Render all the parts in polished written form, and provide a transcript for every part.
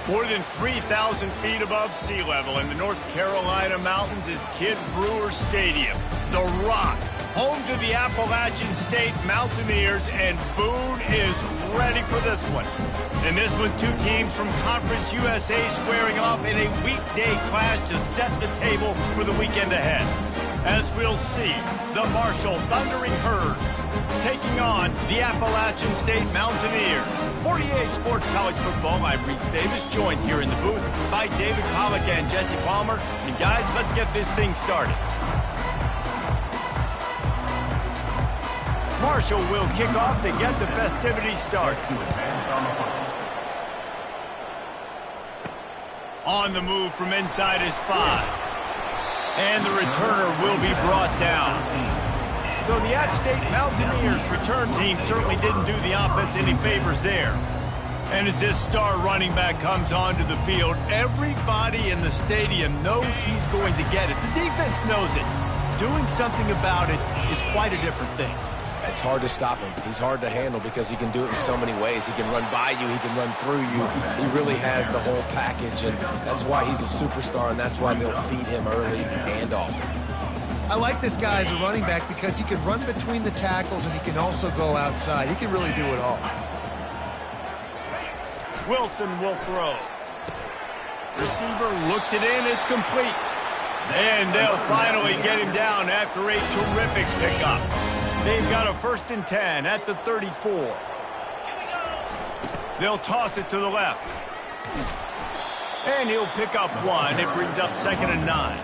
More than 3,000 feet above sea level in the North Carolina mountains is Kidd Brewer Stadium, the Rock, home to the Appalachian State Mountaineers, and Boone is ready for this one. In this one, two teams from Conference USA squaring off in a weekday clash to set the table for the weekend ahead. As we'll see, the Marshall Thundering Herd taking on the Appalachian State Mountaineers. 48 Sports College Football, I'm Reese Davis, joined here in the booth by David Pollack and Jesse Palmer. And guys, let's get this thing started. Marshall will kick off to get the festivities started. On the move from inside his 5. And the returner will be brought down. So the App State Mountaineers return team certainly didn't do the offense any favors there. And as this star running back comes onto the field, everybody in the stadium knows he's going to get it. The defense knows it. Doing something about it is quite a different thing. It's hard to stop him. He's hard to handle because he can do it in so many ways. He can run by you. He can run through you. He really has the whole package, and that's why he's a superstar, and that's why they'll feed him early and often. I like this guy as a running back because he can run between the tackles and he can also go outside. He can really do it all. Wilson will throw. Receiver looks it in. It's complete. And they'll finally get him down after a terrific pickup. They've got a 1st and 10 at the 34. They'll toss it to the left. And he'll pick up 1. It brings up 2nd and 9.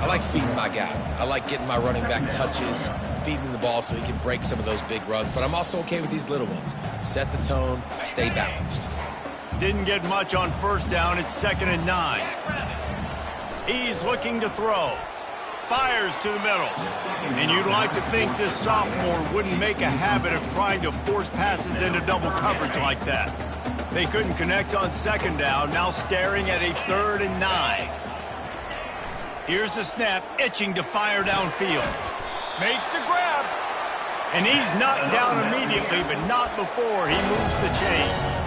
I like feeding my guy. I like getting my running back touches, feeding the ball so he can break some of those big runs. But I'm also okay with these little ones. Set the tone, stay balanced. Didn't get much on 1st down. It's 2nd and 9. He's looking to throw. Fires to the middle. And you'd like to think this sophomore wouldn't make a habit of trying to force passes into double coverage like that. They couldn't connect on 2nd down, now staring at a 3rd and 9. Here's the snap, itching to fire downfield. Makes the grab. And he's knocked down immediately, but not before he moves the chains.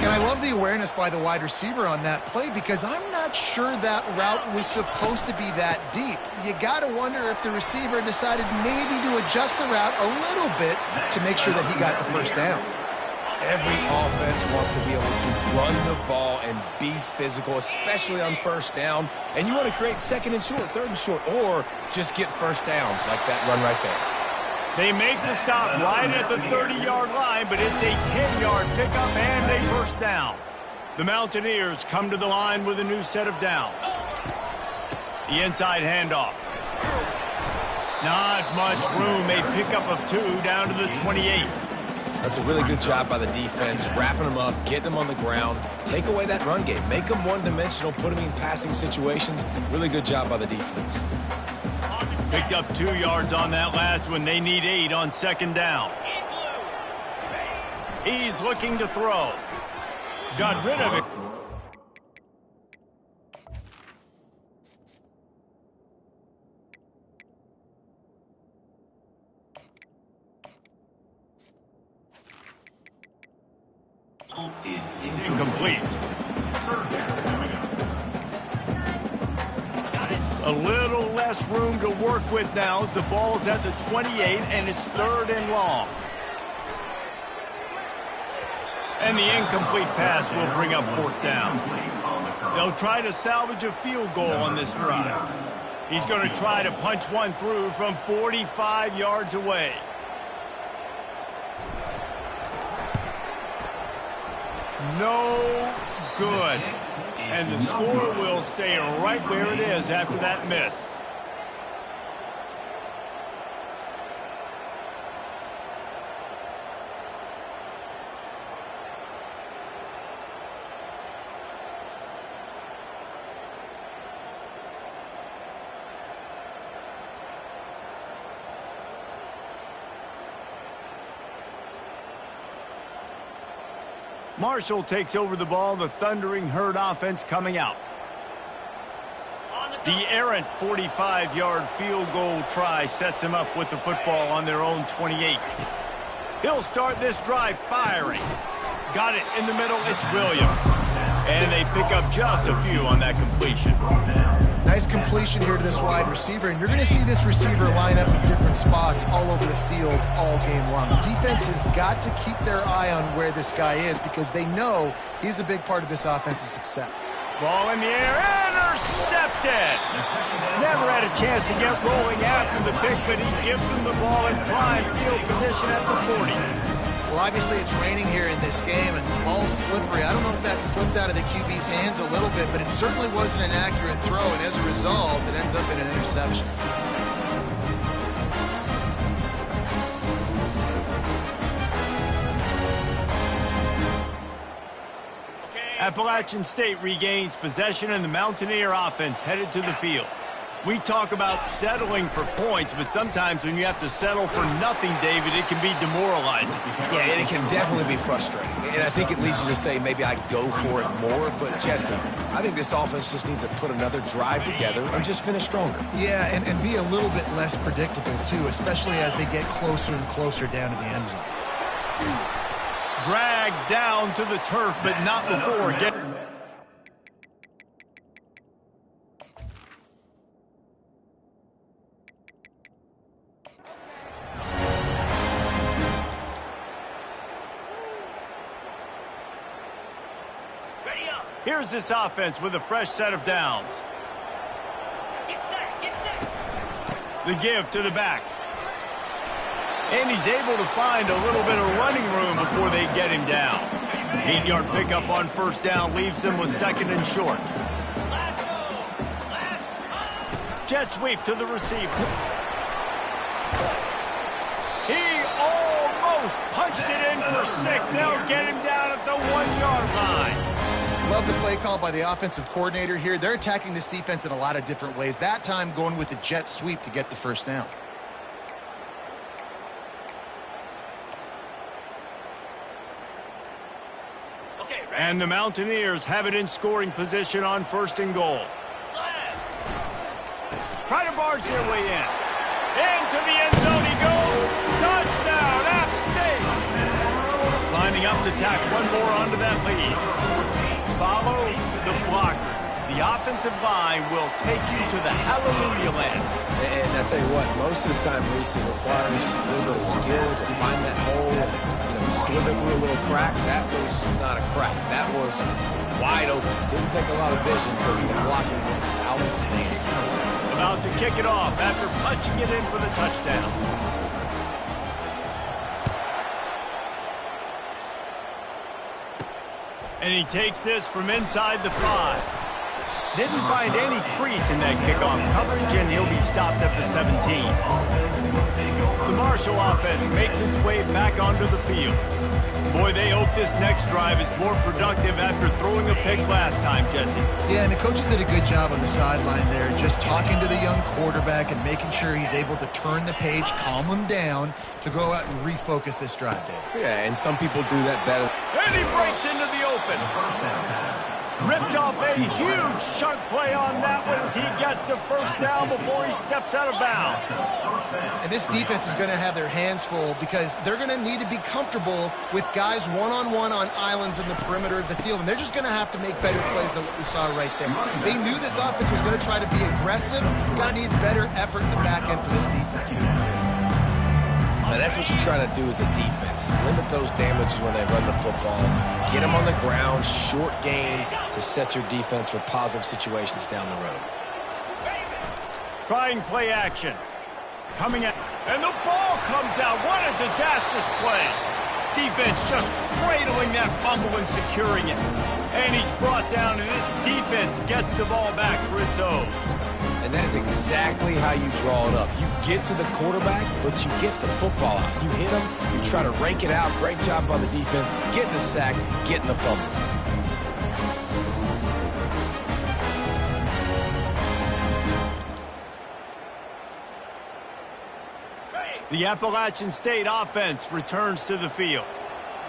And I love the awareness by the wide receiver on that play because I'm not sure that route was supposed to be that deep. You got to wonder if the receiver decided maybe to adjust the route a little bit to make sure that he got the 1st down. Every offense wants to be able to run the ball and be physical, especially on 1st down. And you want to create 2nd and short, 3rd and short, or just get 1st downs like that run right there. They make the stop right at the 30-yard line, but it's a 10-yard pickup and a 1st down. The Mountaineers come to the line with a new set of downs. The inside handoff. Not much room. A pickup of 2 down to the 28. That's a really good job by the defense, wrapping them up, getting them on the ground, take away that run game, make them one-dimensional, put them in passing situations. Really good job by the defense. Picked up 2 yards on that last one. They need 8 on 2nd down. He's looking to throw. Got rid of it. It's incomplete. A little less room to work with now as the ball's at the 28 and it's 3rd and long. And the incomplete pass will bring up 4th down. They'll try to salvage a field goal on this drive. He's going to try to punch one through from 45 yards away. No good. And the score will stay right where it is after that miss. Marshall takes over the ball, the Thundering Herd offense coming out. The errant 45-yard field goal try sets them up with the football on their own 28. He'll start this drive firing. Got it in the middle, it's Williams. And they pick up just a few on that completion. Nice completion here to this wide receiver, and you're going to see this receiver line up in different spots all over the field all game long. Defense has got to keep their eye on where this guy is because they know he's a big part of this offense's success. Ball in the air, intercepted! Never had a chance to get rolling after the pick, but he gives them the ball in prime field position at the 40. Well, obviously it's raining here in this game, and the ball's slippery. I don't know if that slipped out of the QB's hands a little bit, but it certainly wasn't an accurate throw, and as a result, it ends up in an interception. Appalachian State regains possession, and the Mountaineer offense headed to the field. We talk about settling for points, but sometimes when you have to settle for nothing, David, it can be demoralizing. Yeah, and it can definitely be frustrating. And I think it leads you to say maybe I go for it more. But, Jesse, I think this offense just needs to put another drive together and just finish stronger. Yeah, and be a little bit less predictable, too, especially as they get closer and closer down to the end zone. Dragged down to the turf, but not before getting... Here's this offense with a fresh set of downs. Get set, get set. The give to the back. And he's able to find a little bit of running room before they get him down. 8-yard pickup on first down leaves them with second and short. Jet sweep to the receiver. He almost punched it in for 6. They'll get him down at the 1-yard line. Love the play call by the offensive coordinator here. They're attacking this defense in a lot of different ways. That time going with the jet sweep to get the first down. And the Mountaineers have it in scoring position on first and goal. Try to barge their way in. Into the end zone he goes. Touchdown, App State. Lining up to tack one more onto that lead. Follow the blockers. The offensive line will take you to the hallelujah land. And I tell you what, most of the time, Reese, it requires a little bit of skill to find that hole and slither through a little crack. That was not a crack. That was wide open. Didn't take a lot of vision because the blocking was outstanding. About to kick it off after punching it in for the touchdown. And he takes this from inside the 5. Didn't find any crease in that kickoff coverage, and he'll be stopped at the 17. The Marshall offense makes its way back onto the field. Boy, they hope this next drive is more productive after throwing a pick last time, Jesse. Yeah, and the coaches did a good job on the sideline there, just talking to the young quarterback and making sure he's able to turn the page, calm him down to go out and refocus this drive, Dave. Yeah, and some people do that better. And he breaks into the open. Ripped off a huge chunk play on that one as he gets the first down before he steps out of bounds. And this defense is going to have their hands full because they're going to need to be comfortable with guys one-on-one on islands in the perimeter of the field, and they're just going to have to make better plays than what we saw right there. They knew this offense was going to try to be aggressive. Got to need better effort in the back end for this defense. Now, that's what you try to do as a defense. Limit those damages when they run the football. Get them on the ground, short gains to set your defense for positive situations down the road. Trying play action. Coming out. And the ball comes out. What a disastrous play. Defense just cradling that fumble and securing it. And he's brought down, and this defense gets the ball back for its own. And that is exactly how you draw it up. You get to the quarterback, but you get the football out. You hit him, you try to rake it out. Great job by the defense. Getting the sack, getting the fumble. The Appalachian State offense returns to the field.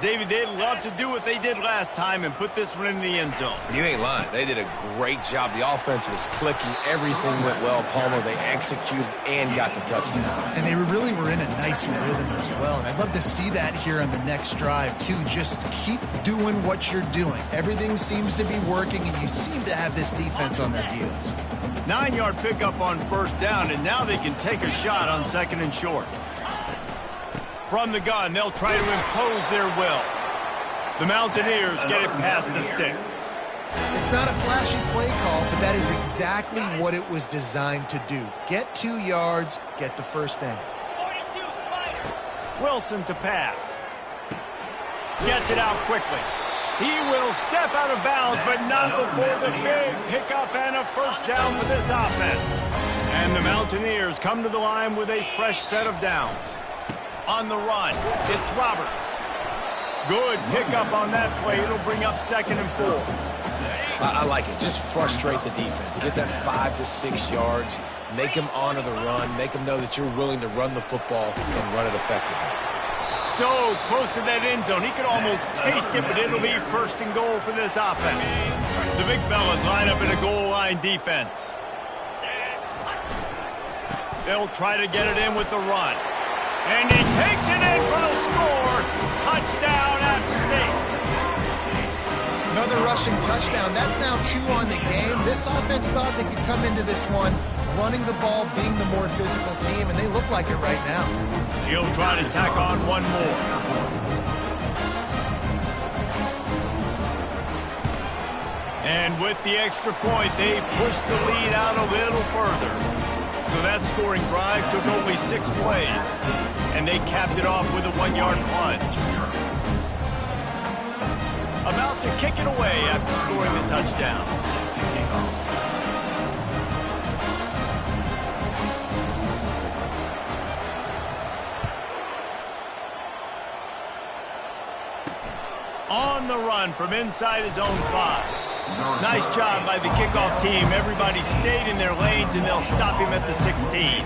David, they'd love to do what they did last time and put this one in the end zone. You ain't lying. They did a great job. The offense was clicking. Everything went well. Palmer, they executed and got the touchdown. And they really were in a nice rhythm as well. And I'd love to see that here on the next drive, too. Just keep doing what you're doing. Everything seems to be working, and you seem to have this defense on their heels. 9-yard pickup on first down, and now they can take a shot on second and short. From the gun, they'll try to impose their will. The Mountaineers get it past the sticks. It's not a flashy play call, but that is exactly what it was designed to do. Get 2 yards, get the first down. 42, Spider. Wilson to pass. Gets it out quickly. He will step out of bounds, but not before the big pickup and a first down for this offense. And the Mountaineers come to the line with a fresh set of downs. On the run, it's Roberts. Good pickup on that play. It'll bring up 2nd and 4. I like it. Just frustrate the defense. Get that 5 to 6 yards. Make them honor the run. Make them know that you're willing to run the football and run it effectively. So close to that end zone. He could almost taste it, but it'll be 1st and goal for this offense. The big fellas line up in a goal line defense. They'll try to get it in with the run. And he takes it in for the score. Touchdown, App State. Another rushing touchdown. That's now 2 on the game. This offense thought they could come into this one running the ball, being the more physical team, and they look like it right now. He'll try to tack on one more. And with the extra point, they push the lead out a little further. So that scoring drive took only 6 plays, and they capped it off with a 1-yard plunge. About to kick it away after scoring the touchdown. On the run from inside his own 5. Nice job by the kickoff team. Everybody stayed in their lanes, and they'll stop him at the 16.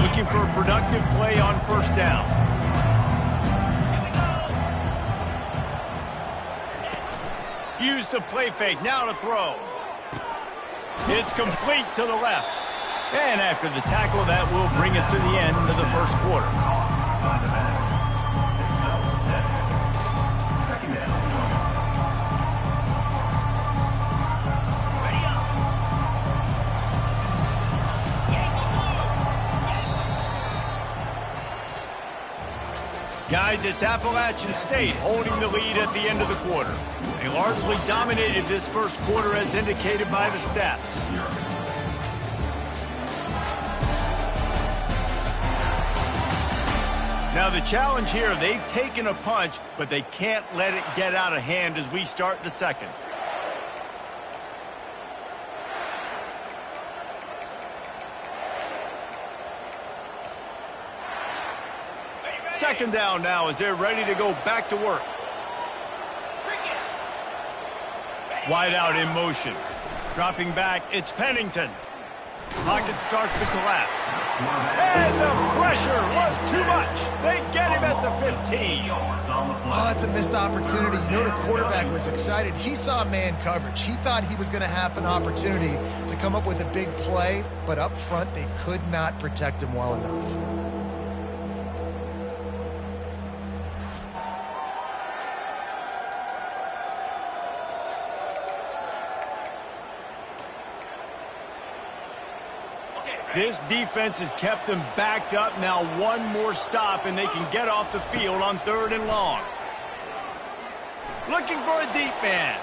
Looking for a productive play on first down. Use the play fake. Now to throw. It's complete to the left. And after the tackle, that will bring us to the end of the first quarter. Guys, it's Appalachian State holding the lead at the end of the quarter. They largely dominated this first quarter as indicated by the stats. Now the challenge here, they've taken a punch, but they can't let it get out of hand as we start the second. Second down now as they're ready to go back to work. Wide out in motion. Dropping back, it's Pennington. Pocket starts to collapse. And the pressure was too much. They get him at the 15. Oh, that's a missed opportunity. You know the quarterback was excited. He saw man coverage. He thought he was going to have an opportunity to come up with a big play, but up front they could not protect him well enough. This defense has kept them backed up. Now one more stop, and they can get off the field on 3rd and long. Looking for a deep man.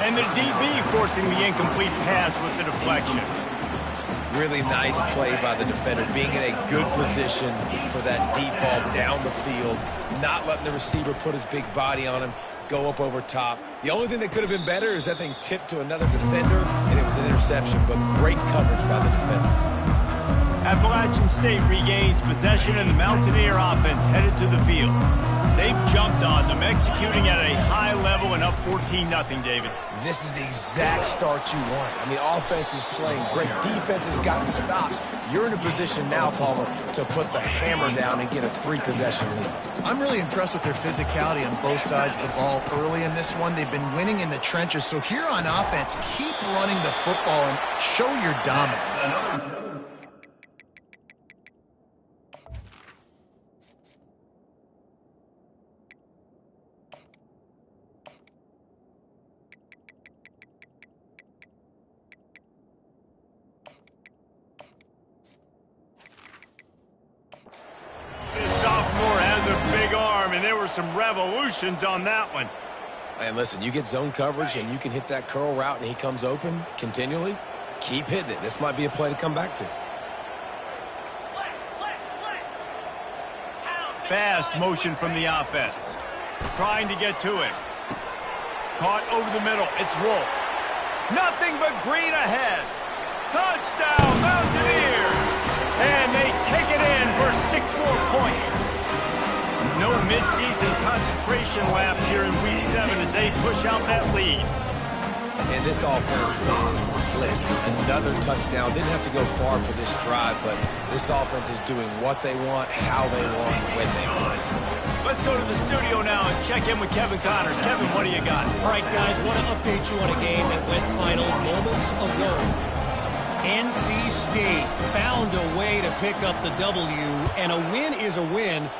And the DB forcing the incomplete pass with the deflection. Really nice play by the defender, being in a good position for that deep ball down the field, not letting the receiver put his big body on him, go up over top. The only thing that could have been better is that thing tipped to another defender, and it was an interception, but great coverage by the defender. Appalachian State regains possession and the Mountaineer offense headed to the field. They've jumped on them, executing at a high level and up 14-0, David. This is the exact start you want. I mean, offense is playing great. Defense has gotten stops. You're in a position now, Palmer, to put the hammer down and get a 3-possession lead. I'm really impressed with their physicality on both sides of the ball early in this one. They've been winning in the trenches. So here on offense, keep running the football and show your dominance. And there were some revolutions on that one. And listen, you get zone coverage and you can hit that curl route and he comes open continually, keep hitting it. This might be a play to come back to. Fast motion from the offense. Trying to get to him. Caught over the middle. It's Wolf. Nothing but green ahead. Touchdown, Mountaineers! And they take it in for 6 more points. No mid-season concentration laps here in Week 7 as they push out that lead. And this offense is clicking. Another touchdown. Didn't have to go far for this drive, but this offense is doing what they want, how they want, when they want. Let's go to the studio now and check in with Kevin Connors. Kevin, what do you got? All right, guys, want to update you on a game that went final moments ago. NC State found a way to pick up the W, and a win is a win.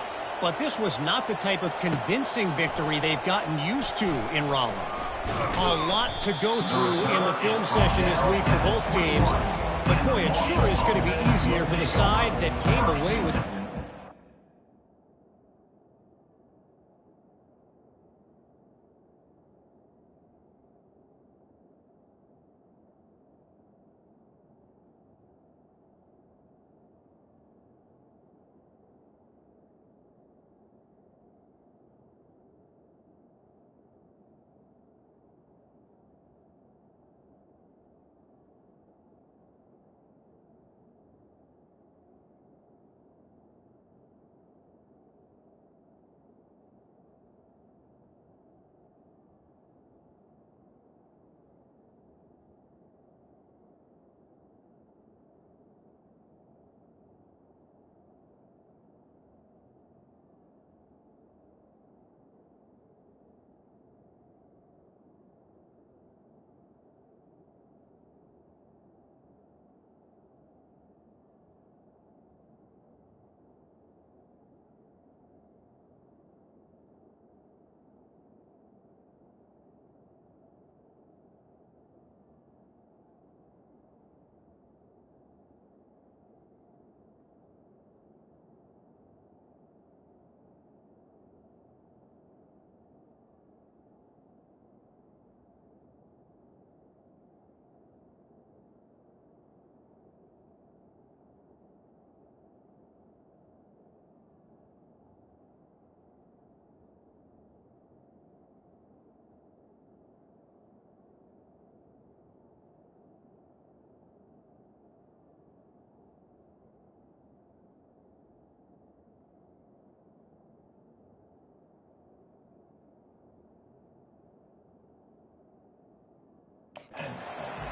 But this was not the type of convincing victory they've gotten used to in Raleigh. A lot to go through in the film session this week for both teams. But boy, it sure is going to be easier for the side that came away with...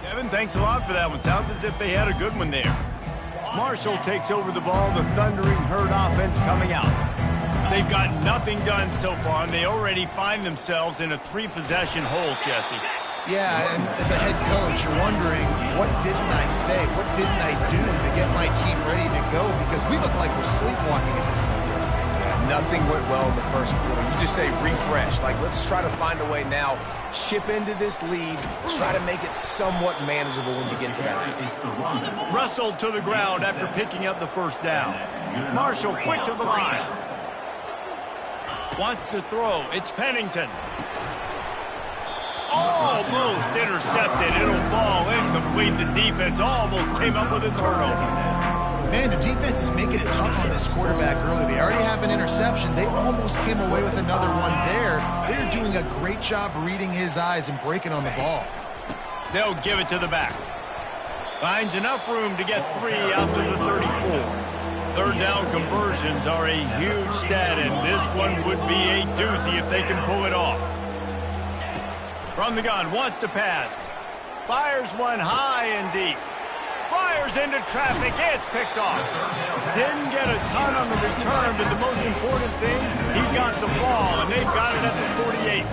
Kevin, thanks a lot for that one. Sounds as if they had a good one there. Marshall takes over the ball, the thundering herd offense coming out. They've got nothing done so far, and they already find themselves in a 3-possession hole, Jesse. Yeah, and as a head coach, you're wondering, what didn't I say? What didn't I do to get my team ready to go? Because we look like we're sleepwalking at this point. Nothing went well in the first quarter. You just say refresh. Like, let's try to find a way now. Chip into this lead. Try to make it somewhat manageable when you get to that lead. Russell to the ground after picking up the first down. Marshall quick to the line. Wants to throw. It's Pennington. Almost intercepted. It'll fall incomplete. The defense almost came up with a turnover. Man, the defense is making it tough on this quarterback early. They already have an interception. They almost came away with another one there. They're doing a great job reading his eyes and breaking on the ball. They'll give it to the back. Finds enough room to get 3 out to the 34. Third down conversions are a huge stat, and this one would be a doozy if they can pull it off. From the gun, wants to pass. Fires one high and deep. Fires into traffic. It's picked off. Didn't get a ton on the return, but the most important thing, he got the ball, and they've got it at the 48.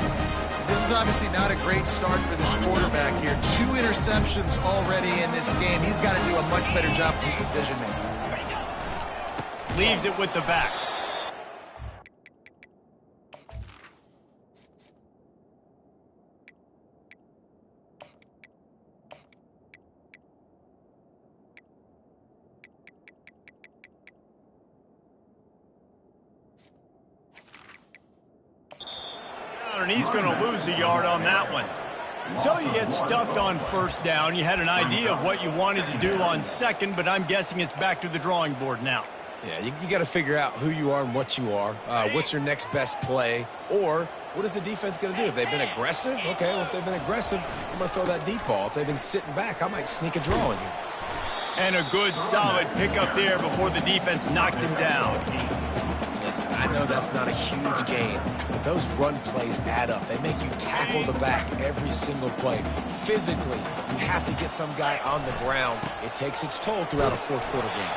This is obviously not a great start for this quarterback here. 2 interceptions already in this game. He's got to do a much better job with his decision-making. Leaves it with the back. And he's going to lose a yard on that one. So you get stuffed on first down. You had an idea of what you wanted to do on second, but I'm guessing it's back to the drawing board now. Yeah, you got to figure out who you are and what you are. What's your next best play? Or what is the defense going to do? If they've been aggressive, okay, well, if they've been aggressive, I'm going to throw that deep ball. If they've been sitting back, I might sneak a draw in here. And a good, solid pickup there before the defense knocks him down. Listen, I know that's not a huge gain, but those run plays add up. They make you tackle the back every single play. Physically, you have to get some guy on the ground. It takes its toll throughout a fourth-quarter game.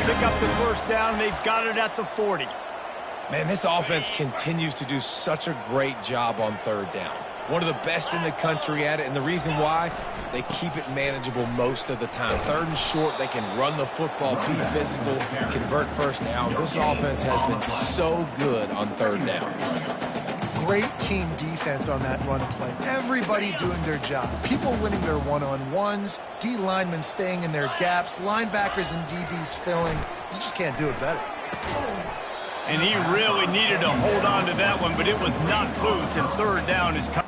Pick up the first down. They've got it at the 40. Man, this offense continues to do such a great job on third down. One of the best in the country at it, and the reason why, they keep it manageable most of the time. Third and short, they can run the football, be physical, convert first downs. This offense has been so good on third downs. Great team defense on that run play. Everybody doing their job. People winning their one-on-ones, D linemen staying in their gaps, linebackers and DBs filling. You just can't do it better. And he really needed to hold on to that one, but it was not loose, and third down is coming.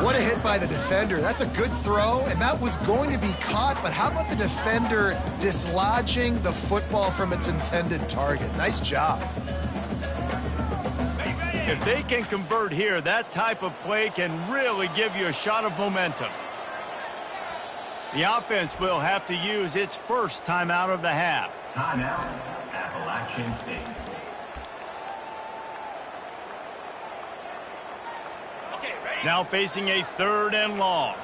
What a hit by the defender. That's a good throw, and that was going to be caught, but how about the defender dislodging the football from its intended target? Nice job. If they can convert here, that type of play can really give you a shot of momentum. The offense will have to use its first timeout of the half. Timeout, Appalachian State. Now facing a third and long.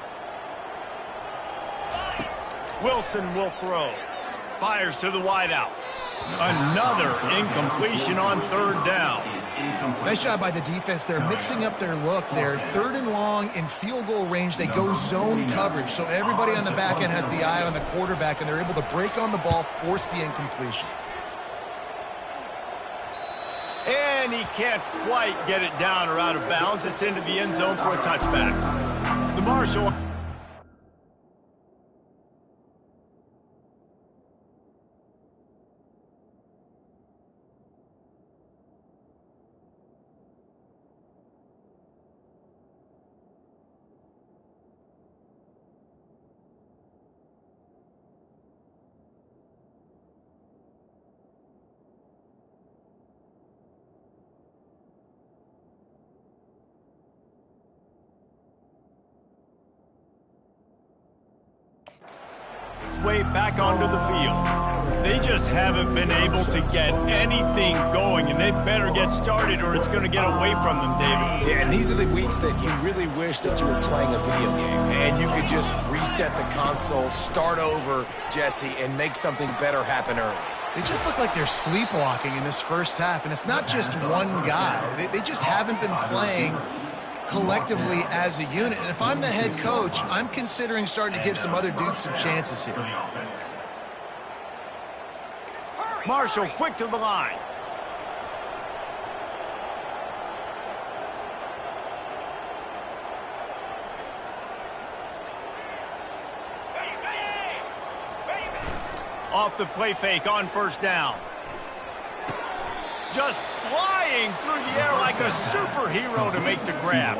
Wilson will throw. Fires to the wideout. Another incompletion on third down. Nice job by the defense. They're mixing up their look. They're third and long in field goal range. They go zone coverage. So everybody on the back end has the eye on the quarterback, and they're able to break on the ball, force the incompletion. And he can't quite get it down or out of bounds. It's into the end zone for a touchback. The Marshall. Way back onto the field. They just haven't been able to get anything going, and they better get started or it's going to get away from them, David. Yeah, and these are the weeks that you really wish that you were playing a video game and you could just reset the console, start over, Jesse, and make something better happen early. They just look like they're sleepwalking in this first half, and it's not just one guy. They just haven't been playing collectively as a unit. And if I'm the head coach, I'm considering starting to give some other dudes some chances here. Marshall quick to the line. Off the play fake on first down. Just flying through the air like a superhero to make the grab.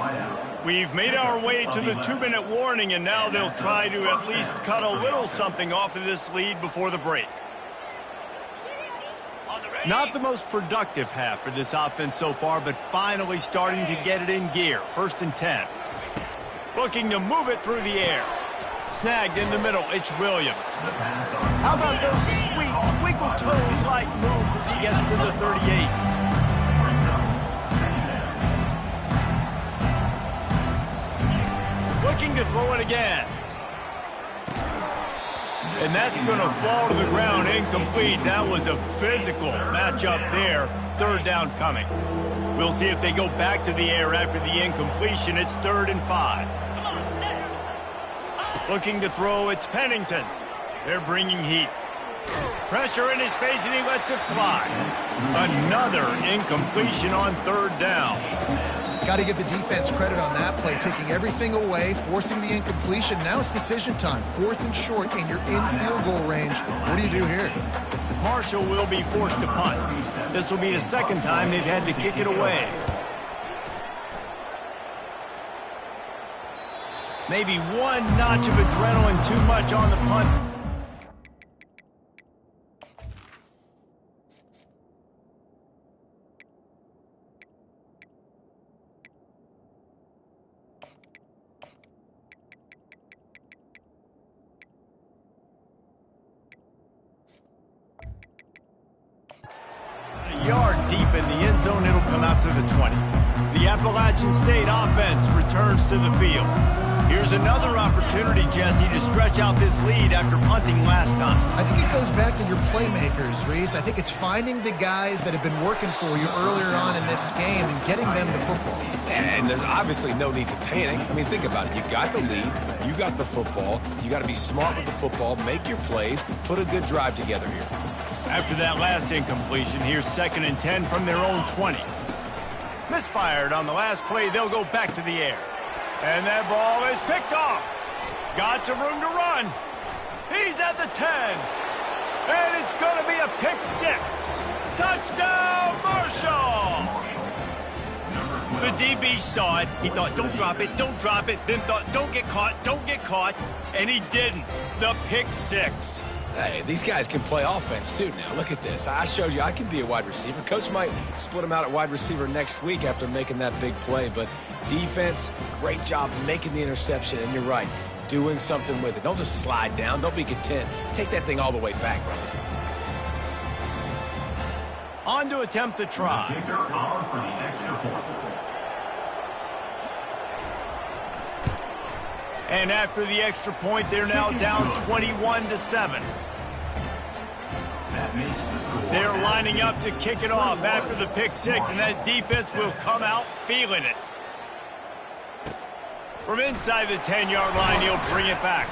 We've made our way to the 2-minute warning, and now they'll try to at least cut a little something off of this lead before the break. Not the most productive half for this offense so far, but finally starting to get it in gear. 1st and 10. Looking to move it through the air. Snagged in the middle, it's Williams. How about those sweet twinkle toes-like moves as he gets to the 38? Looking to throw it again. And that's going to fall to the ground, incomplete. That was a physical matchup there. 3rd down coming. We'll see if they go back to the air after the incompletion. It's 3rd and 5. Looking to throw, it's Pennington. They're bringing heat. Pressure in his face, and he lets it fly. Another incompletion on 3rd down. Got to give the defense credit on that play, taking everything away, forcing the incompletion. Now it's decision time. 4th and short, and you're in field goal range. What do you do here? Marshall will be forced to punt. This will be the 2nd time they've had to kick it away. Maybe one notch of adrenaline too much on the punt. A yard deep in the end zone, it'll come out to the 20. The Appalachian State offense returns to the field. Here's another opportunity, Jesse, to stretch out this lead after punting last time. I think it goes back to your playmakers, Reese. I think it's finding the guys that have been working for you earlier on in this game and getting them the football. And there's obviously no need to panic. I mean, think about it. You got the lead. You got the football. You got to be smart with the football, make your plays, put a good drive together here. After that last incompletion, here's 2nd and 10 from their own 20. Misfired on the last play. They'll go back to the air. And that ball is picked off. Got some room to run. He's at the 10. And it's going to be a pick 6. Touchdown, Marshall! The DB saw it. He thought, don't drop it, don't drop it. Then thought, don't get caught, don't get caught. And he didn't. The pick 6. Hey, these guys can play offense, too, now. Look at this. I showed you I can be a wide receiver. Coach might split him out at wide receiver next week after making that big play. But defense, great job making the interception. And you're right, doing something with it. Don't just slide down. Don't be content. Take that thing all the way back, brother. On to attempt the try. And after the extra point, they're now down 21-7. They're lining up to kick it off after the pick 6, and that defense will come out feeling it. From inside the 10-yard line, he'll bring it back.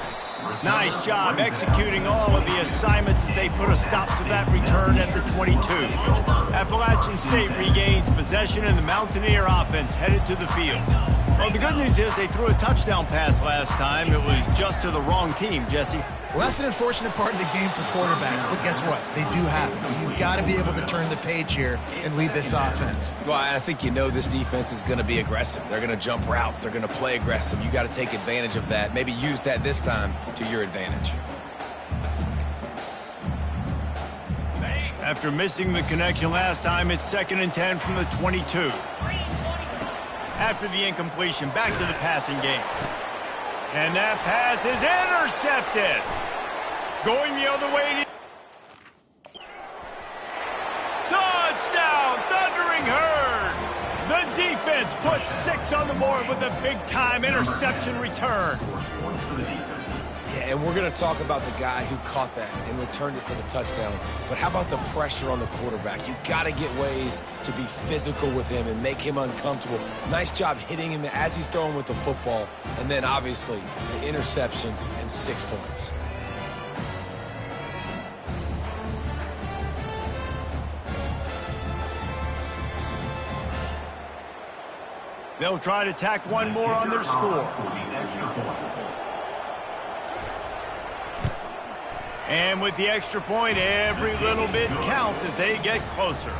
Nice job executing all of the assignments as they put a stop to that return at the 22. Appalachian State regains possession, and the Mountaineer offense headed to the field. Well, the good news is they threw a touchdown pass last time. It was just to the wrong team, Jesse. Well, that's an unfortunate part of the game for quarterbacks, but guess what? They do happen. So you've got to be able to turn the page here and lead this offense. Well, I think you know this defense is going to be aggressive. They're going to jump routes. They're going to play aggressive. You got to take advantage of that. Maybe use that this time to your advantage. After missing the connection last time, it's 2nd and 10 from the 22. After the incompletion, back to the passing game. And that pass is intercepted. Going the other way. Touchdown, Thundering Herd. The defense puts 6 on the board with a big-time interception return. Yeah, and we're going to talk about the guy who caught that and returned it for the touchdown. But how about the pressure on the quarterback? You got to get ways to be physical with him and make him uncomfortable. Nice job hitting him as he's throwing with the football. And then, obviously, the interception and 6 points. They'll try to tack one more on their score. And with the extra point, every little bit counts as they get closer.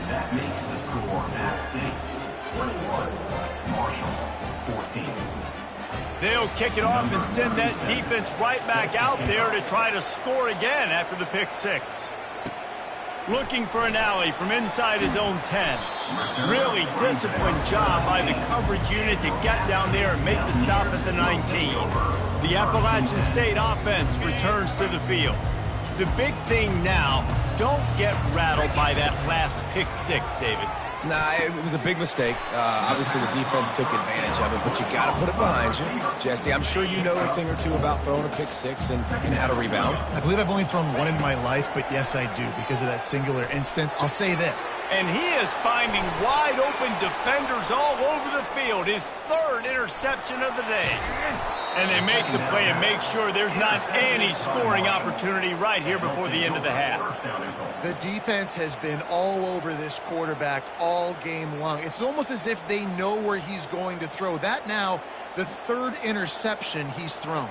That makes the score App State 21, Marshall 14. They'll kick it off and send that defense right back out there to try to score again after the pick six. Looking for an alley from inside his own 10. Really disciplined job by the coverage unit to get down there and make the stop at the 19. The Appalachian State offense returns to the field. The big thing now, don't get rattled by that last pick six, David. Nah, it was a big mistake. Obviously, the defense took advantage of it, but you got to put it behind you. Jesse, I'm sure you know a thing or two about throwing a pick six and how to rebound. I believe I've only thrown one in my life, but yes, I do, because of that singular instance. I'll say this. And he is finding wide-open defenders all over the field. His third interception of the day. And they make the play and make sure there's not any scoring opportunity right here before the end of the half. The defense has been all over this quarterback all game long. It's almost as if they know where he's going to throw. That now, the third interception he's thrown.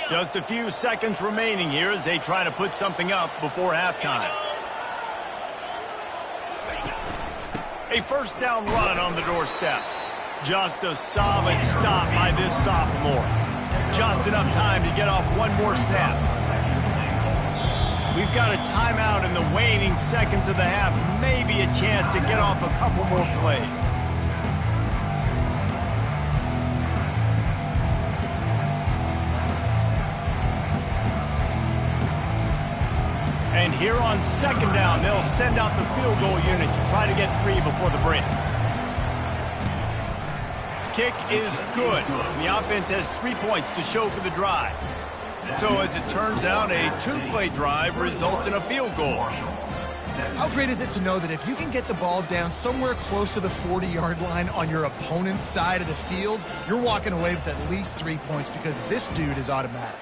Just a few seconds remaining here as they try to put something up before halftime. A first down run on the doorstep. Just a solid stop by this sophomore. Just enough time to get off one more snap. We've got a timeout in the waning seconds of the half. Maybe a chance to get off a couple more plays. And here on second down, they'll send out the field goal unit to try to get three before the break. Kick is good. The offense has 3 points to show for the drive. So as it turns out, a two-play drive results in a field goal. How great is it to know that if you can get the ball down somewhere close to the 40-yard line on your opponent's side of the field, you're walking away with at least 3 points because this dude is automatic.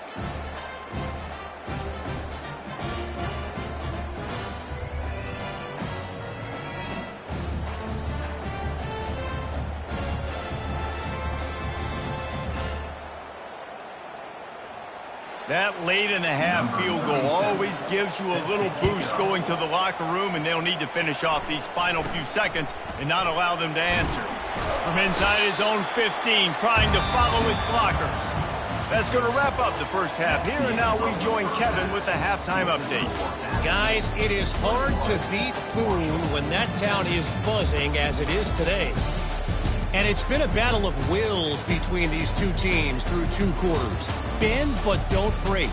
That late in the half field goal always gives you a little boost going to the locker room, and they'll need to finish off these final few seconds and not allow them to answer. From inside his own 15, trying to follow his blockers. That's going to wrap up the first half here, and now we join Kevin with the halftime update. Guys, it is hard to beat Boone when that town is buzzing as it is today. And it's been a battle of wills between these two teams through 2 quarters. Bend but don't break.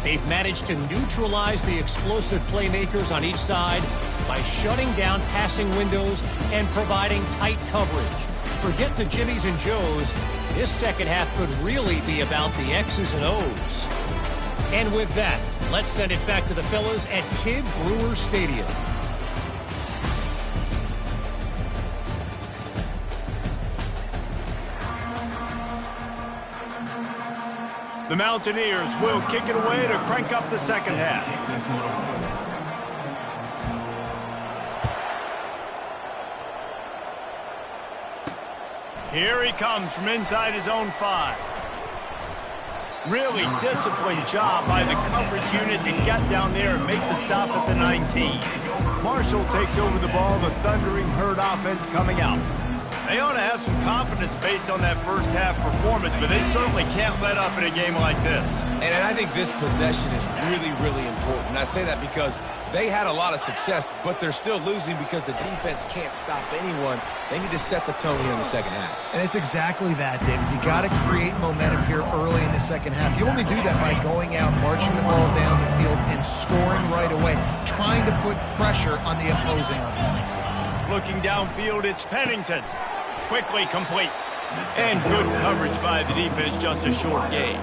They've managed to neutralize the explosive playmakers on each side by shutting down passing windows and providing tight coverage. Forget the Jimmies and Joes. This second half could really be about the X's and O's. And with that, let's send it back to the fellas at Kidd Brewer Stadium. The Mountaineers will kick it away to crank up the second half. Here he comes from inside his own 5. Really disciplined job by the coverage unit to get down there and make the stop at the 19. Marshall takes over the ball, the Thundering Herd offense coming out. They ought to have some confidence based on that first half performance, but they certainly can't let up in a game like this. And I think this possession is really, really important. I say that because they had a lot of success, but they're still losing because the defense can't stop anyone. They need to set the tone here in the second half. And it's exactly that, David. You got to create momentum here early in the second half. You only do that by going out, marching the ball down the field, and scoring right away, trying to put pressure on the opposing offense. Looking downfield, it's Pennington. Quickly complete. And good coverage by the defense, just a short gain.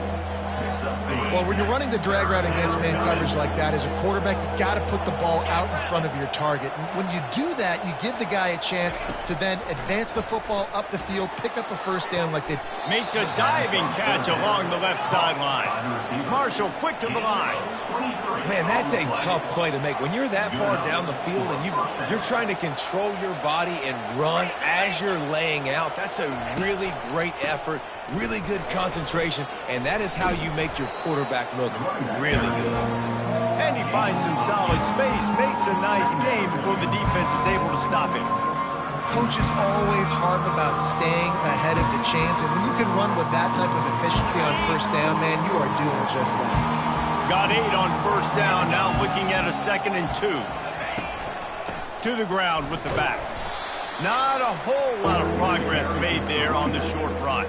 Well, when you're running the drag route against man coverage like that, as a quarterback, you got to put the ball out in front of your target. And when you do that, you give the guy a chance to then advance the football up the field, pick up a first down like they makes a diving catch along the left sideline. Marshall quick to the line. Man, that's a tough play to make. When you're that far down the field and you're trying to control your body and run as you're laying out, that's a really great effort, really good concentration, and that is how you make your quarterback look really good. And he finds some solid space, makes a nice game before the defense is able to stop him. Coaches always harp about staying ahead of the chains, and when you can run with that type of efficiency on first down, man, you are doing just that. Got 8 on first down, now looking at a 2nd and 2. To the ground with the back. Not a whole lot of progress made there on the short run.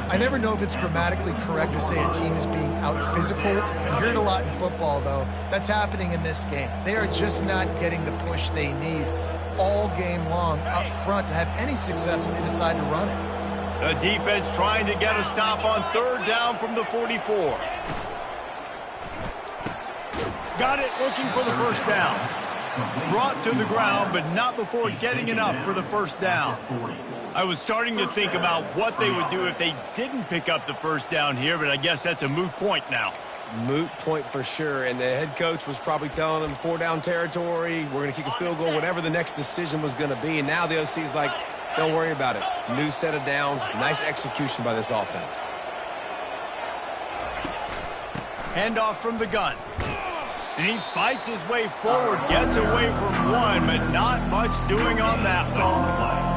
I never know if it's grammatically correct to say a team is being out-physical. You hear it a lot in football, though. That's happening in this game. They are just not getting the push they need all game long up front to have any success when they decide to run it. The defense trying to get a stop on 3rd down from the 44. Got it, looking for the first down. Brought to the ground, but not before getting enough for the first down. I was starting to think about what they would do if they didn't pick up the first down here, but I guess that's a moot point now. Moot point for sure, and the head coach was probably telling them 4-down territory, we're going to kick a field goal, whatever the next decision was going to be, and now the OC's like, don't worry about it. New set of downs, nice execution by this offense. Handoff from the gun. And he fights his way forward, gets away from one, but not much doing on that one.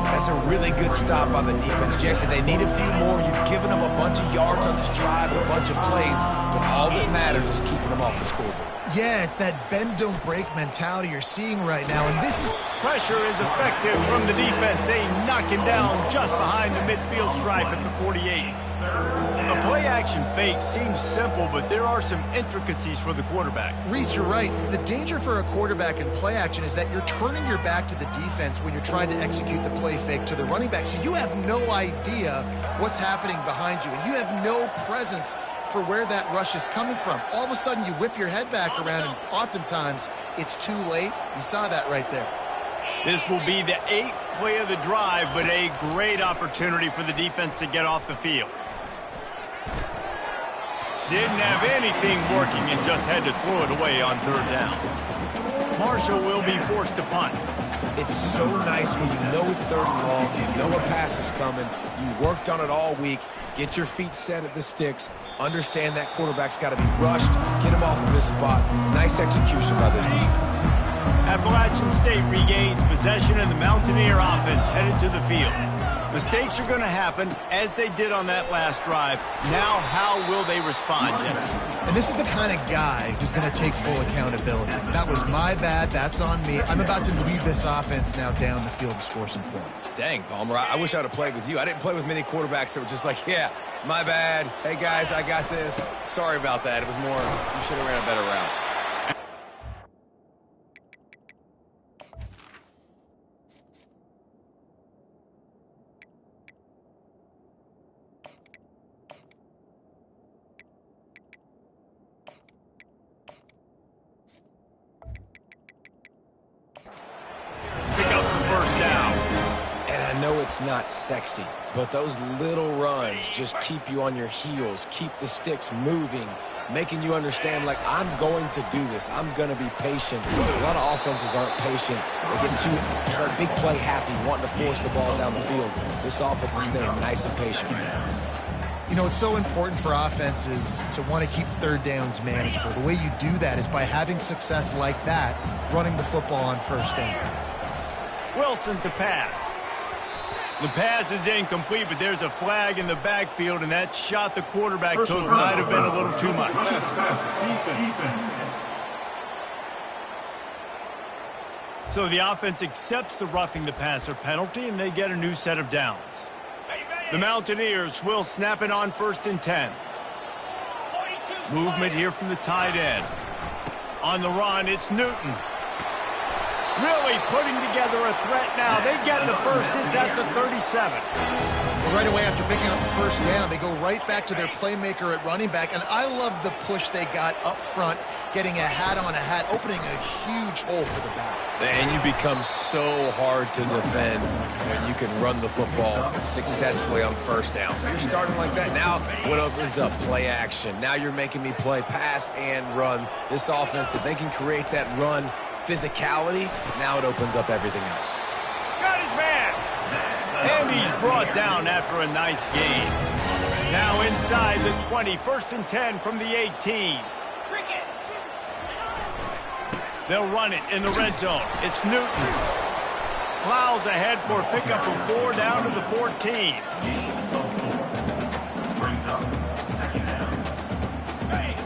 That's a really good stop by the defense, Jesse. They need a few more. You've given them a bunch of yards on this drive and a bunch of plays, but all that matters is keeping them off the scoreboard. Yeah, it's that bend, don't break mentality you're seeing right now, and this is... Pressure is effective from the defense. They knock him down just behind the midfield stripe at the 48. A play-action fake seems simple, but there are some intricacies for the quarterback. Reese, you're right. The danger for a quarterback in play-action is that you're turning your back to the defense when you're trying to execute the play fake to the running back, so you have no idea what's happening behind you, and you have no presence for where that rush is coming from. All of a sudden, you whip your head back around, and oftentimes, it's too late. You saw that right there. This will be the 8th play of the drive, but a great opportunity for the defense to get off the field. Didn't have anything working and just had to throw it away on 3rd down. Marshall will be forced to punt. It's so nice when you know it's 3rd and long, you know a pass is coming, you worked on it all week, get your feet set at the sticks, understand that quarterback's got to be rushed, get him off of his spot. Nice execution by this defense. Appalachian State regains possession and the Mountaineer offense headed to the field. Mistakes are going to happen, as they did on that last drive. Now, how will they respond, Jesse? And this is the kind of guy who's going to take full accountability. That was my bad. That's on me. I'm about to lead this offense now down the field to score some points. Dang, Palmer, I wish I would have played with you. I didn't play with many quarterbacks that were just like, yeah, my bad. Hey, guys, I got this. Sorry about that. It was more, you should have ran a better route. It's not sexy, but those little runs just keep you on your heels, keep the sticks moving, making you understand, like, I'm going to do this. I'm going to be patient. A lot of offenses aren't patient. They get too big play happy, wanting to force the ball down the field. This offense is staying nice and patient right now. You know, it's so important for offenses to want to keep 3rd downs manageable. The way you do that is by having success like that, running the football on 1st down. Wilson to pass. The pass is incomplete, but there's a flag in the backfield, and that shot the quarterback took might have been a little too much. So the offense accepts the roughing the passer penalty, and they get a new set of downs. The Mountaineers will snap it on 1st and 10. Movement here from the tight end. On the run, it's Newton. Really putting together a threat now. They get the first. It's at the 37. Well, right away after picking up the first down, they go right back to their playmaker at running back, and I love the push they got up front, getting a hat on a hat, opening a huge hole for the back. And you become so hard to defend when you can run the football successfully on first down. You're starting like that. Now what opens up? Play action. Now you're making me play pass and run. This offense, if they can create that run physicality, now it opens up everything else. Got his man. And he's brought down after a nice gain. Now inside the 20, 1st and 10 from the 18. They'll run it in the red zone. It's Newton. Plows ahead for a pickup of 4 down to the 14.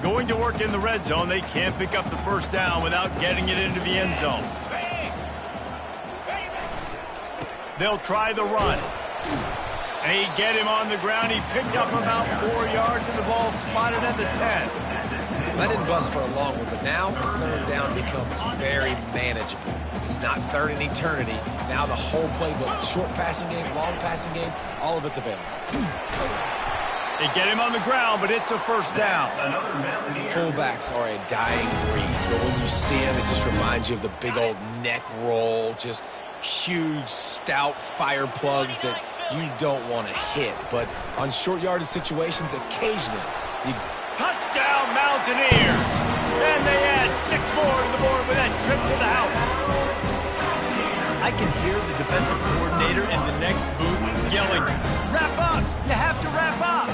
Going to work in the red zone. They can't pick up the first down without getting it into the end zone. They'll try the run. They get him on the ground. He picked up about 4 yards, and the ball spotted at the 10. That didn't bust for a long one, but now third down becomes very manageable. It's not third in eternity. Now the whole playbook, short passing game, long passing game, all of it's available. They get him on the ground, but it's a first down. Fullbacks are a dying breed, but when you see them, it just reminds you of the big old neck roll, just huge, stout fire plugs that you don't want to hit. But on short yardage situations, occasionally, you... Touchdown, Mountaineer! And they add 6 more to the board with that trip to the house. I can hear the defensive coordinator in the next booth yelling, "Wrap up! You have to wrap up!"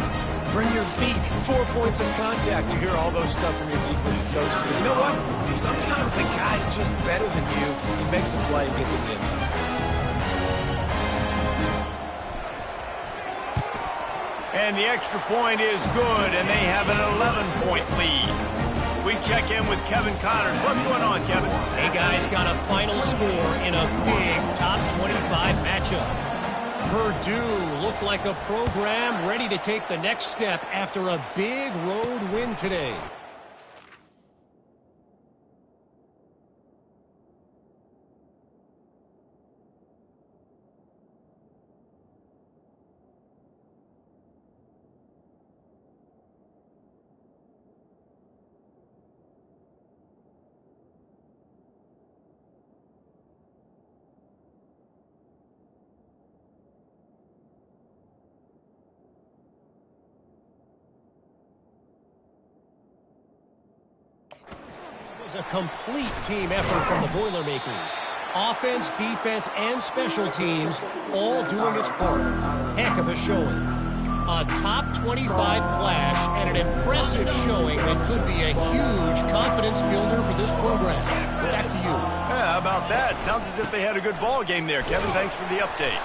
Bring your feet, 4 points of contact. You hear all those stuff from your defensive coach. But you know what? Sometimes the guy's just better than you. He makes a play and gets it in the end zone. And the extra point is good, and they have an 11-point lead. We check in with Kevin Connors. What's going on, Kevin? Hey, guys, got a final score in a big top 25 matchup. Purdue looked like a program ready to take the next step after a big road win today. It was a complete team effort from the Boilermakers. Offense, defense, and special teams all doing its part. Heck of a showing. A top 25 clash and an impressive showing that could be a huge confidence builder for this program. Back to you. Yeah, how about that? Sounds as if they had a good ball game there, Kevin. Thanks for the update.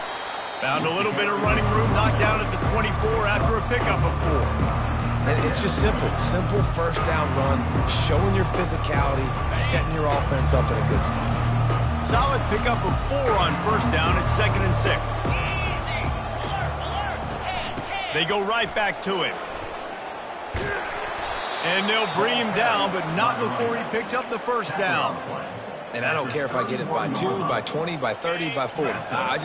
Found a little bit of running room, knocked down at the 24 after a pickup of 4. And it's just simple first down run, showing your physicality, setting your offense up in a good spot. Solid pickup of 4 on first down at 2nd and 6. They go right back to him. And they'll bring him down, but not before he picks up the first down. And I don't care if I get it by 2, by 20, by 30, by 40. I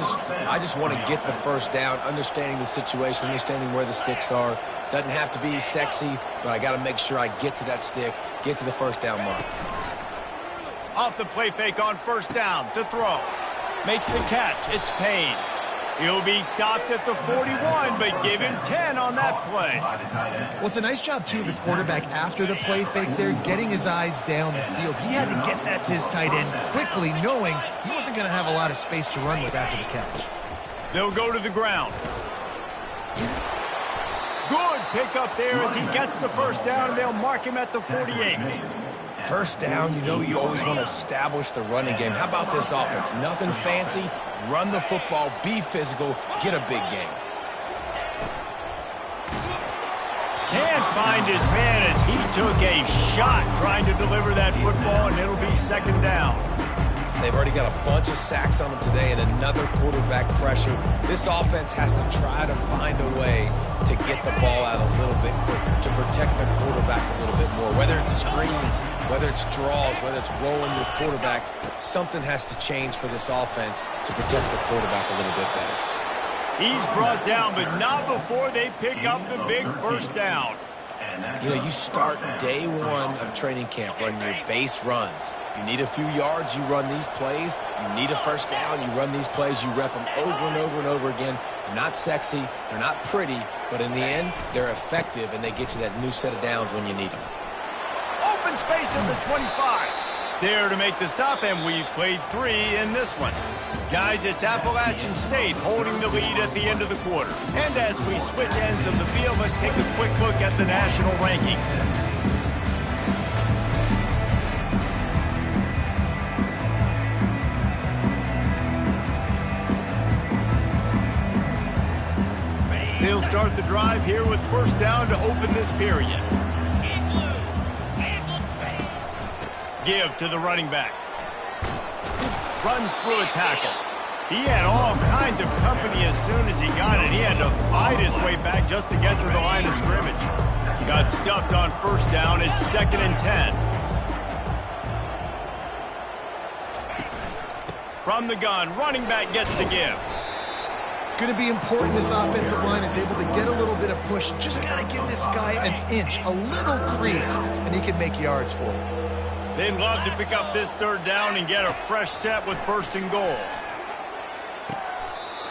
just want to get the first down, understanding the situation, understanding where the sticks are. Doesn't have to be sexy, but I got to make sure I get to that stick, get to the first down mark. Off the play fake on first down to throw. Makes the catch. It's Payne. He'll be stopped at the 41, but give him 10 on that play. Well, it's a nice job, too, of the quarterback after the play fake there, getting his eyes down the field. He had to get that to his tight end quickly, knowing he wasn't going to have a lot of space to run with after the catch. They'll go to the ground. Good pickup there as he gets the first down, and they'll mark him at the 48. First down, you know you always want to establish the running game. How about this offense? Nothing fancy. Run the football, be physical, get a big game. Can't find his man as he took a shot trying to deliver that football, and it'll be 2nd down. They've already got a bunch of sacks on them today and another quarterback pressure. This offense has to try to find a way to get the ball out a little bit quicker, to protect the quarterback a little bit more. Whether it's screens, whether it's draws, whether it's rolling the quarterback, something has to change for this offense to protect the quarterback a little bit better. He's brought down, but not before they pick up the big first down. You know, you start day one of training camp running your base runs. You need a few yards, you run these plays. You need a first down, you run these plays. You rep them over and over and over again. They're not sexy, they're not pretty, but in the end, they're effective, and they get you that new set of downs when you need them. Open space at the 25. There to make the stop, and we've played 3 in this one. Guys, it's Appalachian State holding the lead at the end of the quarter. And as we switch ends of the field, let's take a quick look at the national rankings. They'll start the drive here with first down to open this period. Give to the running back. Runs through a tackle. He had all kinds of company as soon as he got it. He had to fight his way back just to get to the line of scrimmage. Got stuffed on first down. It's 2nd and 10. From the gun, running back gets to give. It's going to be important this offensive line is able to get a little bit of push. Just got to give this guy an inch, a little crease, and he can make yards for it. They'd love to pick up this third down and get a fresh set with 1st and goal.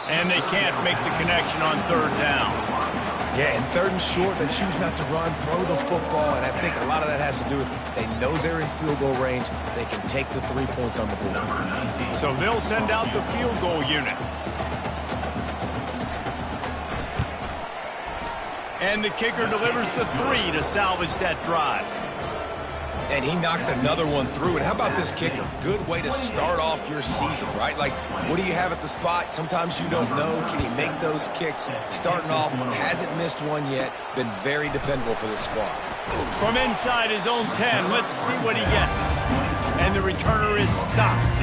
And they can't make the connection on 3rd down. Yeah, and 3rd and short, they choose not to run, throw the football, and I think a lot of that has to do with they know they're in field goal range. They can take the 3 points on the board. So they'll send out the field goal unit. And the kicker delivers the 3 to salvage that drive. And he knocks another one through. And how about this kicker? Good way to start off your season, right? Like, what do you have at the spot? Sometimes you don't know. Can he make those kicks? Starting off, hasn't missed one yet. Been very dependable for this squad. From inside his own 10, let's see what he gets. And the returner is stopped.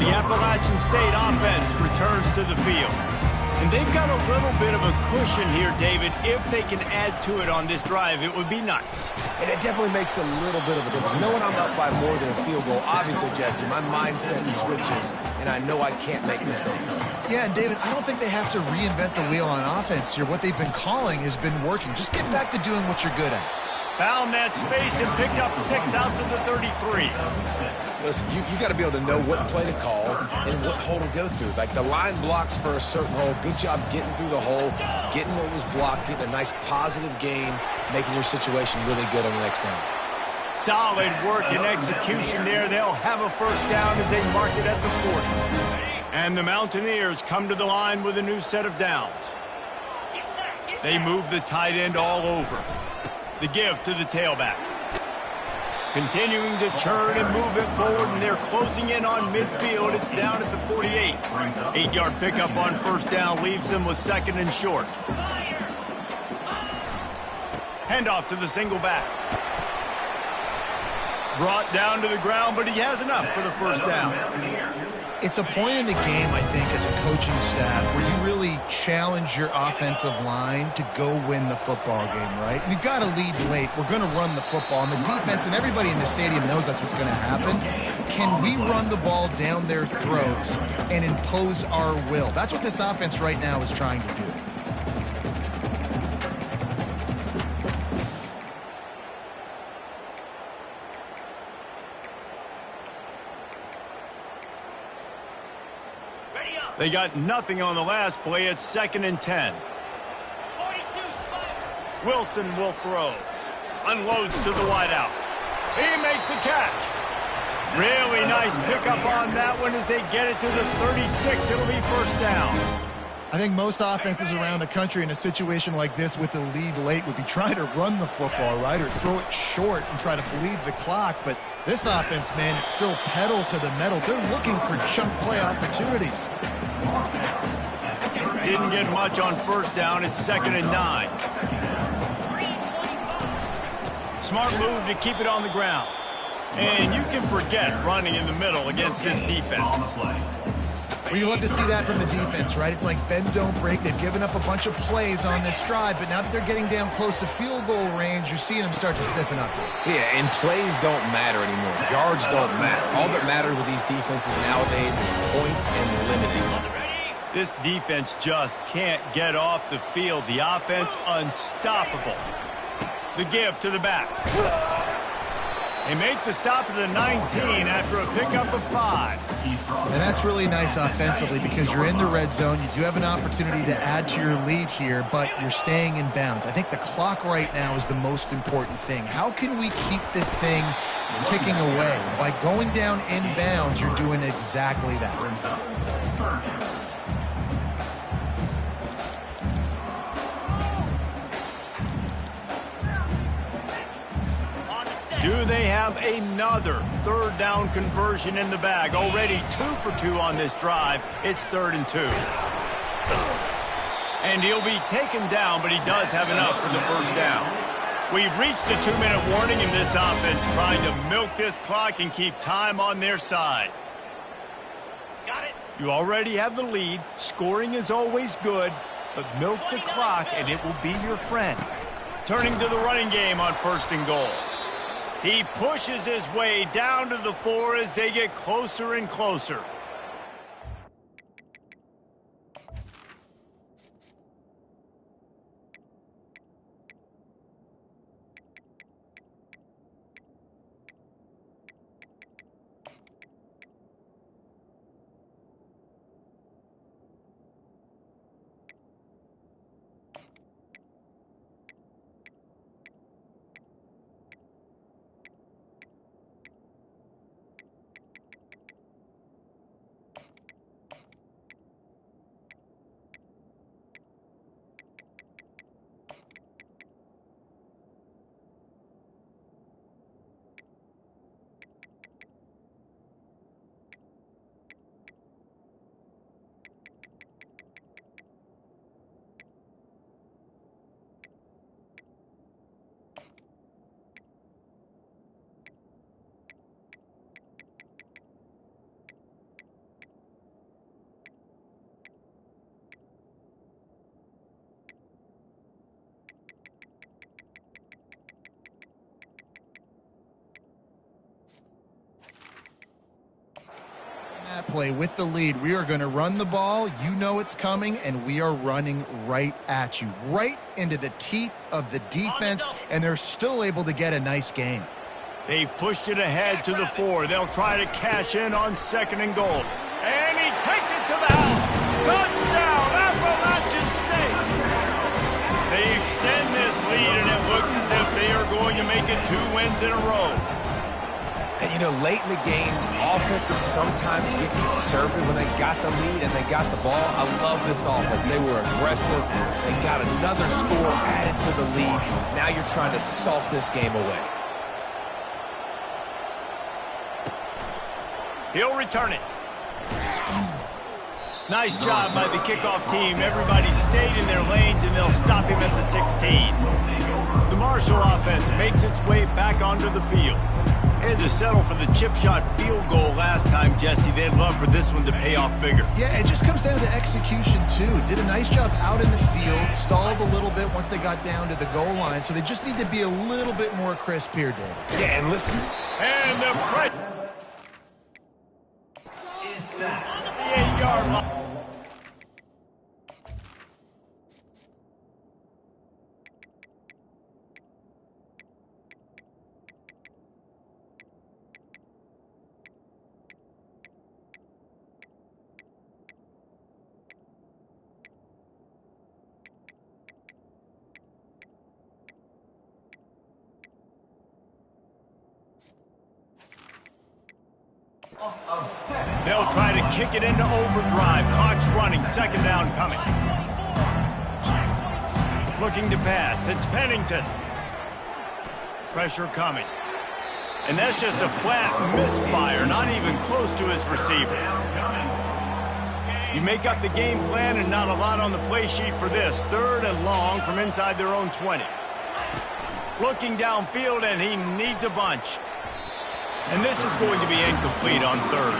The Appalachian State offense returns to the field. And they've got a little bit of a cushion here, David. If they can add to it on this drive, it would be nice. And it definitely makes a little bit of a difference. Knowing I'm up by more than a field goal, obviously, Jesse, my mindset switches, and I know I can't make mistakes. Yeah, and David, I don't think they have to reinvent the wheel on offense here. What they've been calling has been working. Just get back to doing what you're good at. Found that space and picked up 6 out to the 33. Listen, you got to be able to know what play to call and what hole to go through. Like, the line blocks for a certain hole. Good job getting through the hole, getting what was blocked, getting a nice positive gain, making your situation really good on the next down. Solid work and execution there. They'll have a first down as they mark it at the 40. And the Mountaineers come to the line with a new set of downs. They move the tight end all over. The give to the tailback. Continuing to churn and move it forward, and they're closing in on midfield. It's down at the 48. 8-yard pickup on first down leaves them with 2nd and short. Handoff to the single back. Brought down to the ground, but he has enough for the first down. It's a point in the game, I think, as a coaching staff where you really challenge your offensive line to go win the football game, right? We've got to lead late. We're going to run the football. And the defense and everybody in the stadium knows that's what's going to happen. Can we run the ball down their throats and impose our will? That's what this offense right now is trying to do. They got nothing on the last play. It's 2nd and 10. Wilson will throw. Unloads to the wideout. He makes the catch. Really nice pickup on that one as they get it to the 36. It'll be first down. I think most offenses around the country in a situation like this with the lead late would be trying to run the football, right, or throw it short and try to bleed the clock. But this offense, man, it's still pedal to the metal. They're looking for chunk play opportunities. Didn't get much on first down. It's 2nd and 9. Smart move to keep it on the ground. And you can forget running in the middle against this defense. Well, you love to see that from the defense, right? It's like bend, don't break. They've given up a bunch of plays on this drive, but now that they're getting down close to field goal range, you're seeing them start to stiffen up. Yeah, and plays don't matter anymore. Yards don't matter. All that matters with these defenses nowadays is points and limiting them. This defense just can't get off the field. The offense unstoppable. The give to the back. They make the stop at the 19 after a pickup of 5. And that's really nice offensively because you're in the red zone. You do have an opportunity to add to your lead here, but you're staying in bounds. I think the clock right now is the most important thing. How can we keep this thing ticking away? By going down in bounds, you're doing exactly that. Do they have another third down conversion in the bag? Already 2 for 2 on this drive. It's 3rd and 2. And he'll be taken down, but he does have enough for the first down. We've reached the 2-minute warning in this offense, trying to milk this clock and keep time on their side. Got it. You already have the lead. Scoring is always good, but milk the clock and it will be your friend. Turning to the running game on 1st and goal. He pushes his way down to the 4 as they get closer and closer. Play with the lead. We are going to run the ball. You know it's coming, and we are running right at you, right into the teeth of the defense, and they're still able to get a nice game. They've pushed it ahead to the 4. They'll try to cash in on 2nd and goal. And he takes it to the house. Touchdown, Appalachian State. They extend this lead, and it looks as if they are going to make it 2 wins in a row. And, you know, late in the games, offenses sometimes get conservative when they got the lead and they got the ball. I love this offense. They were aggressive. They got another score added to the lead. Now you're trying to salt this game away. He'll return it. Nice job by the kickoff team. Everybody stayed in their lanes, and they'll stop him at the 16. The Marshall offense makes its way back onto the field. Had to settle for the chip shot field goal last time, Jesse. They'd love for this one to pay off bigger. Yeah, it just comes down to execution, too. Did a nice job out in the field, stalled a little bit once they got down to the goal line, so they just need to be a little bit more crisp here, Dave. Yeah, and listen. And the pressure Is set. on the 8-yard line. Of 7. They'll try to kick it into overdrive. Clock's running. 2nd down coming. Looking to pass. It's Pennington. Pressure coming. And that's just a flat misfire, not even close to his receiver. You make up the game plan and not a lot on the play sheet for this. 3rd and long from inside their own 20. Looking downfield, and he needs a bunch. And this is going to be incomplete on 3rd.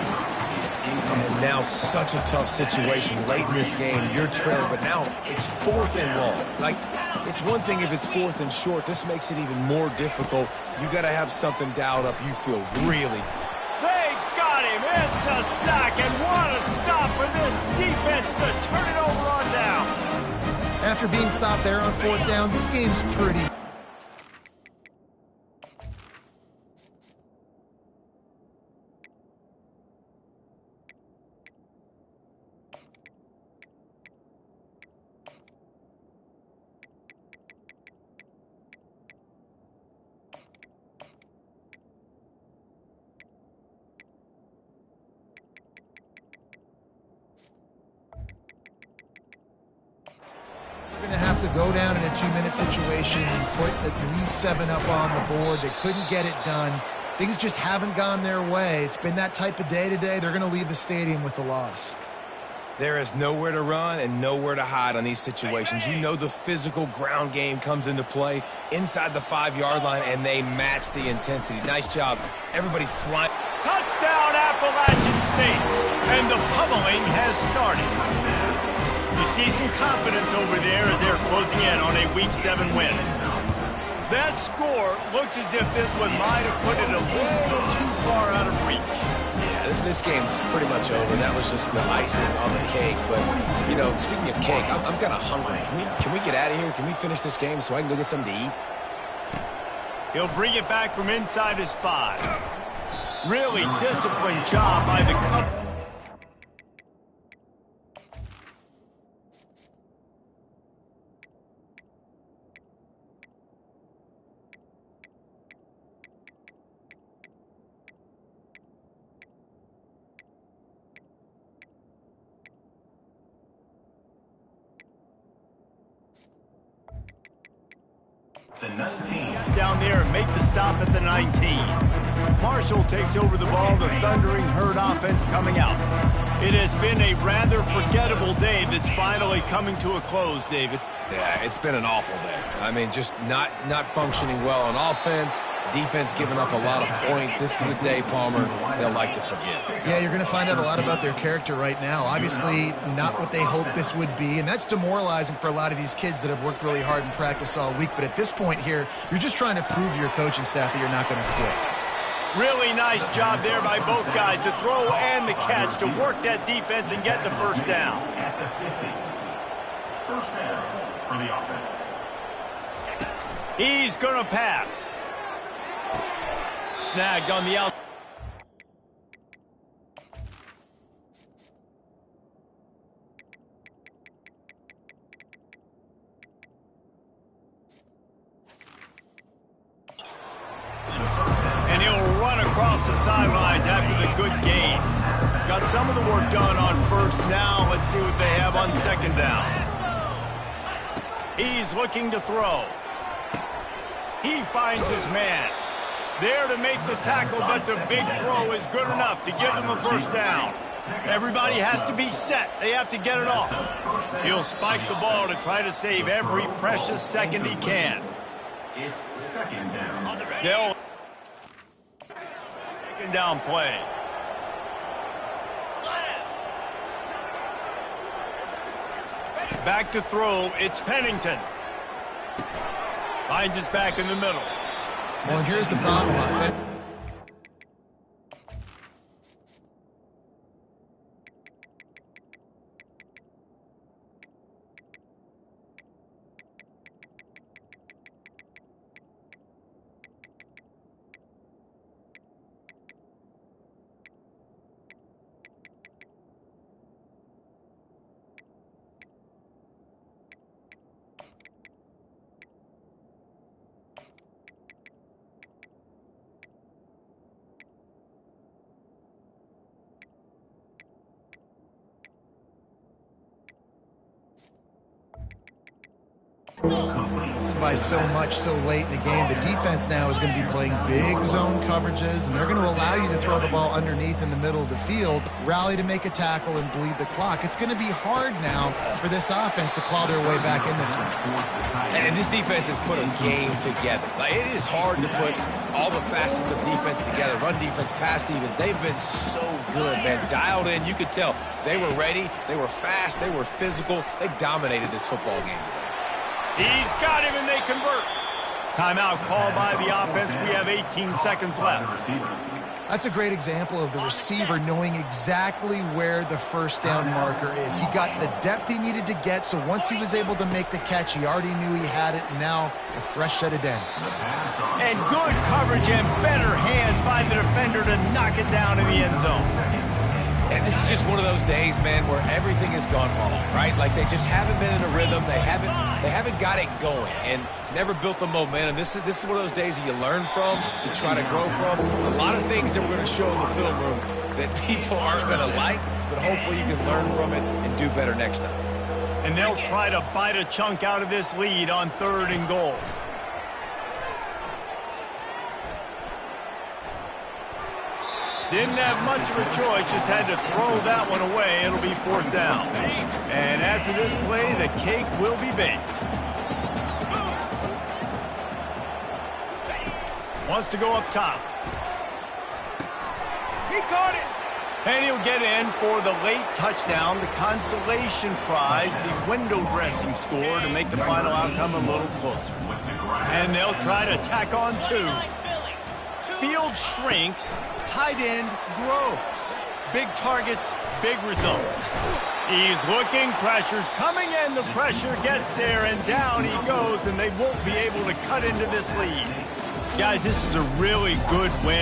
And now such a tough situation late in this game. You're trailing, but now it's 4th and long. Like, it's one thing if it's 4th and short. This makes it even more difficult. You got to have something dialed up. You feel really. They got him. It's a sack, and what a stop for this defense to turn it over on down. After being stopped there on 4th down, this game's pretty... to go down in a 2-minute situation and put at least 7 up on the board. They couldn't get it done. Things just haven't gone their way. It's been that type of day today. They're going to leave the stadium with the loss. There is nowhere to run and nowhere to hide on these situations. You know the physical ground game comes into play inside the 5-yard line, and they match the intensity. Nice job. Everybody flying. Touchdown, Appalachian State. And the pummeling has started. You see some confidence over there as they're closing in on a Week 7 win. That score looks as if this one might have put it a little too far out of reach. Yeah, this game's pretty much over. That was just the icing on the cake. But, you know, speaking of cake, I'm kind of hungry. Can we get out of here? Can we finish this game so I can go get something to eat? He'll bring it back from inside his 5. Really disciplined job by the cover. The 19. Down there and make the stop at the 19. Marshall takes over the ball, the thundering herd offense coming out. It has been a rather forgettable day that's finally coming to a close, David. Yeah, it's been an awful day. I mean, just not functioning well on offense, defense giving up a lot of points. This is a day, Palmer, they'll like to forget. Yeah, you're going to find out a lot about their character right now. Obviously, not what they hoped this would be, and that's demoralizing for a lot of these kids that have worked really hard in practice all week. But at this point here, you're just trying to prove to your coaching staff that you're not going to quit. Really nice job there by both guys, the throw and the catch, to work that defense and get the first down. At the 50. First down for the offense. He's going to pass. Snagged on the outside. And he'll run across the sidelines after the good gain. Got some of the work done on first. Now let's see what they have on second down. He's looking to throw. He finds his man. There to make the tackle, but the big throw is good enough to give them a first down. Everybody has to be set. They have to get it off. He'll spike the ball to try to save every precious second he can. It's second down. They'll second down play. Back to throw. It's Pennington. Finds his back in the middle. Well, here's the problem. By so much so late in the game, the defense now is going to be playing big zone coverages, and they're going to allow you to throw the ball underneath in the middle of the field, rally to make a tackle, and bleed the clock. It's going to be hard now for this offense to claw their way back in this one. And this defense has put a game together. Like, it is hard to put all the facets of defense together. Run defense, pass defense. They've been so good, man. Dialed in. You could tell they were ready. They were fast. They were physical. They dominated this football game today. He's got him, and they convert. Timeout called by the offense. We have 18 seconds left. That's a great example of the receiver knowing exactly where the first down marker is. He got the depth he needed to get, so once he was able to make the catch, he already knew he had it, and now a fresh set of downs. And good coverage and better hands by the defender to knock it down in the end zone. And this is just one of those days, man, where everything has gone wrong, right? Like they just haven't been in a rhythm. They haven't got it going and never built the momentum. This is one of those days that you learn from, you try to grow from. A lot of things that we're going to show in the film room that people aren't going to like, but hopefully you can learn from it and do better next time. And they'll try to bite a chunk out of this lead on 3rd and goal. Didn't have much of a choice, just had to throw that one away. It'll be 4th down. And after this play, the cake will be baked. Wants to go up top. He caught it. And he'll get in for the late touchdown, the consolation prize, the window dressing score to make the final outcome a little closer. And they'll try to tack on 2. Field shrinks. Tight end grows. Big targets, big results. He's looking, pressure's coming in, the pressure gets there, and down he goes, and they won't be able to cut into this lead. Guys, this is a really good win